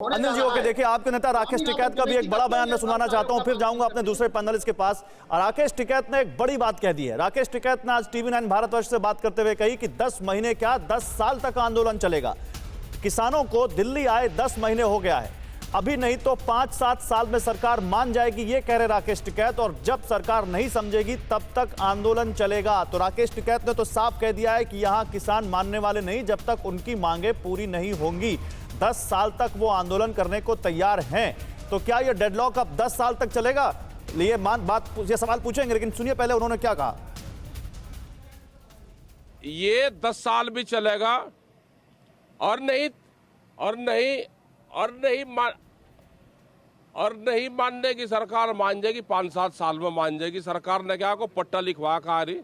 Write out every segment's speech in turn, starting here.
Anil ji, okay, देखिए आपके नेता राकेश टिकैत का भी एक बड़ा बयान मैं सुनाना चाहता हूं, फिर जाऊंगा अपने दूसरे पैनलिस्ट के पास। राकेश टिकैत ने एक बड़ी बात कह दी है। राकेश टिकैत ने आज टीवी 9 भारतवर्ष से बात करते हुए कही कि 10 महीने क्या 10 साल तक आंदोलन चलेगा। किसानों को दिल्ली आए 10 महीने हो गया है, अभी नहीं तो 5-7 साल में सरकार मान जाएगी, ये कह रहे राकेश टिकैत। और जब सरकार नहीं समझेगी तब तक आंदोलन चलेगा। तो राकेश टिकैत ने तो साफ कह दिया है कि यहां किसान मानने वाले नहीं जब तक उनकी मांगे पूरी नहीं होंगी। 10 साल तक वो आंदोलन करने को तैयार हैं। तो क्या ये डेडलॉक अब 10 साल तक चलेगा? ये सवाल पूछेंगे, लेकिन सुनिए पहले उन्होंने क्या कहा। ये 10 साल भी चलेगा और नहीं मानने की सरकार मान जाएगी, 5-7 साल में मान जाएगी। सरकार ने क्या को पट्टा लिखवा कहा रही।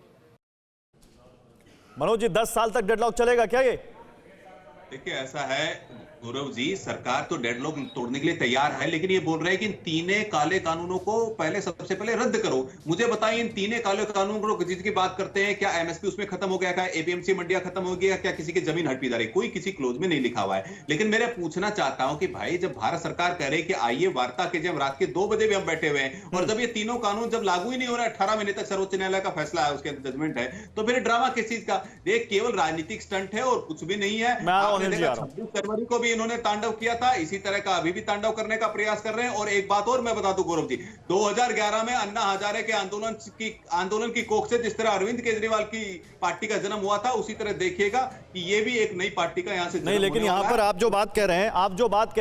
मनोज जी, 10 साल तक डेडलॉक चलेगा क्या? ये देखिए, ऐसा है गौरव जी, सरकार तो डेडलॉक तोड़ने के लिए तैयार है, लेकिन ये बोल रहे हैं कि इन तीने काले कानूनों को सबसे पहले रद्द करो। मुझे बताइए, इन तीने काले कानूनों को जिसकी बात करते हैं, क्या एमएसपी उसमें खत्म हो गया? क्या एपीएमसी मंडियां खत्म हो गया? क्या किसी की जमीन हड़पी जा रही? कोई किसी क्लोज में नहीं लिखा हुआ है। लेकिन मैं पूछना चाहता हूं कि भाई, जब भारत सरकार कह रही है कि आइए वार्ता कीजिए, हम रात के 2 बजे भी हम बैठे हुए हैं, और जब ये तीनों कानून जब लागू ही नहीं हो रहा है, 18 महीने तक सर्वोच्च न्यायालय का फैसला है, उसके अंदर जजमेंट है, तो फिर ड्रामा किस चीज का? ये केवल राजनीतिक स्टंट है और कुछ भी नहीं है। 26 फरवरी को भी इन्होंने तांडव किया था, इसी तरह का अभी भी तांडव करने का प्रयास कर रहे हैं। और एक बात और मैं बता दूं गौरव जी, 2011 में अन्ना हजारे के आंदोलन की कोख से जिस तरह अरविंद केजरीवाल की पार्टी का जन्म हुआ था, उसी तरह देखिएगा कि ये भी एक नई पार्टी का यहां से नहीं। लेकिन यहां पर आप जो बात कह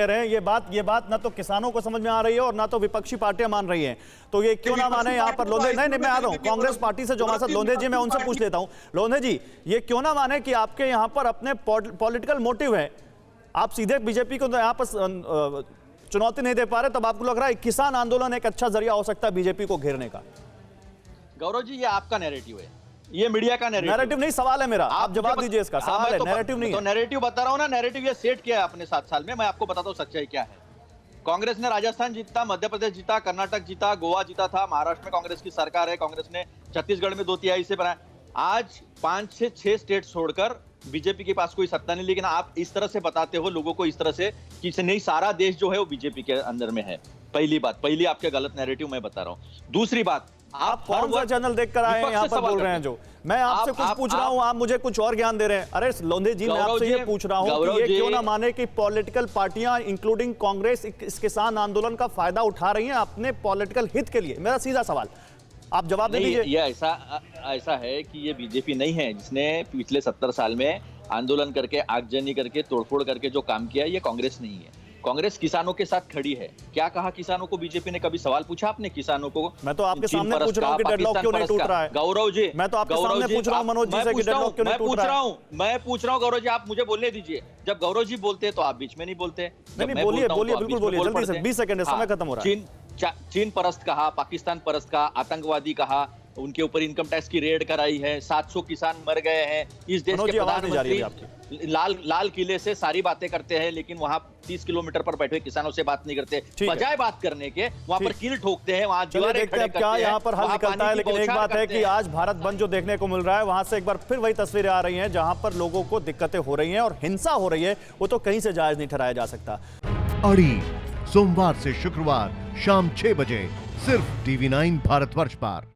रहे हैं, ये बात ना तो किसानों को समझ में आ रही है और ना तो विपक्षी पार्टियां मान रही हैं। तो ये क्यों ना माने यहां पर लोंधे? नहीं, मैं आ रहा हूं कांग्रेस पार्टी से जो हमारे साथ लोंधे जी, मैं उनसे पूछ लेता हूं। लोंधे जी, ये क्यों ना माने कि आपके यहां पर अपने पॉलिटिकल मोटिव है, आप सीधे बीजेपी को तो यहां पर चुनौती नहीं दे पा रहे, तब आपको लग रहा है किसान आंदोलन एक अच्छा जरिया हो सकता है बीजेपी को घेरने का? गौरव जी, ये आपका नैरेटिव है, ये मीडिया का नैरेटिव नहीं, सवाल है मेरा, आप जवाब दीजिए इसका। सवाल है, नैरेटिव नहीं है। तो नैरेटिव बता रहा हूं ना, नैरेटिव ये सेट किया है अपने 7 साल में। मैं आपको बताता हूं सच्चाई क्या है। कांग्रेस ने राजस्थान जीता, मध्य प्रदेश जीता, कर्नाटक जीता, गोवा जीता था, महाराष्ट्र में कांग्रेस की सरकार है, कांग्रेस ने छत्तीसगढ़ में 2/3 से बनाया। आज 5 से 6 स्टेट छोड़कर बीजेपी के पास कोई सत्ता नहीं। लेकिन आप इस तरह से बताते हो लोगों को, इस तरह से कि नहीं, सारा देश जो है वो बीजेपी के अंदर में है। पहली आपके गलत नैरेटिव मैं बता रहा हूं। दूसरी बात, आप कौन सा चैनल देखकर आए हैं यहाँ पर बोल रहे हैं? जो मैं आपसे कुछ पूछ रहा हूँ, आप मुझे कुछ और ज्ञान दे रहे हैं। अरे लोंधे जी, मैं आपसे ये पूछ रहा हूँ कि ये क्यों ना माने कि पॉलिटिकल पार्टियां इंक्लूडिंग कांग्रेस इस किसान आंदोलन का फायदा उठा रही हैं अपने पॉलिटिकल हित के लिए? मेरा सीधा सवाल, आप जवाब दे दीजिए। ये ऐसा है कि ये बीजेपी नहीं है जिसने पिछले 70 साल में आंदोलन करके, आगजनी करके, तोड़फोड़ करके जो काम किया, ये कांग्रेस नहीं है। कांग्रेस किसानों के साथ खड़ी है। क्या कहा किसानों को बीजेपी ने? कभी सवाल पूछा आपने किसानों को? मैं तो आपके सामने पूछ रहा हूं कि डेडलॉक क्यों नहीं टूट रहा है। गौरव जी, मैं तो आपके सामने पूछ रहा हूं मनोज जी से कि डेडलॉक क्यों नहीं टूट रहा है। मैं पूछ रहा हूं गौरव जी, आप मुझे बोलने दीजिए। जब गौरव जी बोलते हैं तो आप बीच में नहीं बोलते। नहीं, बोलिए, बिल्कुल बोलिए, जल्दी से, 20 सेकंड है, समय खत्म हो रहा है। चीन परस्त कहा, पाकिस्तान परस्त कहा, आतंकवादी कहा, उनके ऊपर इनकम टैक्स की रेड कराई है, 700 किसान मर गए हैं। इस देश के प्रधानमंत्री लाल किले से सारी बातें करते हैं, लेकिन वहां 30 किलोमीटर पर बैठे किसानों से बात नहीं करते। बजाय बात करने के वहां पर कील ठोकते हैं, वहां दीवारें खड़े करते हैं। यहाँ पर हल निकलता है, लेकिन एक बात है कि आज भारत बंद जो देखने को मिल रहा है, वहां से एक बार फिर वही तस्वीरें आ रही हैं जहां पर लोगों को दिक्कतें हो रही हैं और हिंसा हो रही है। वो तो कहीं से जायज नहीं ठहराया जा सकता। अड़ी सोमवार से शुक्रवार शाम 6 बजे सिर्फ TV9 भारतवर्ष पर।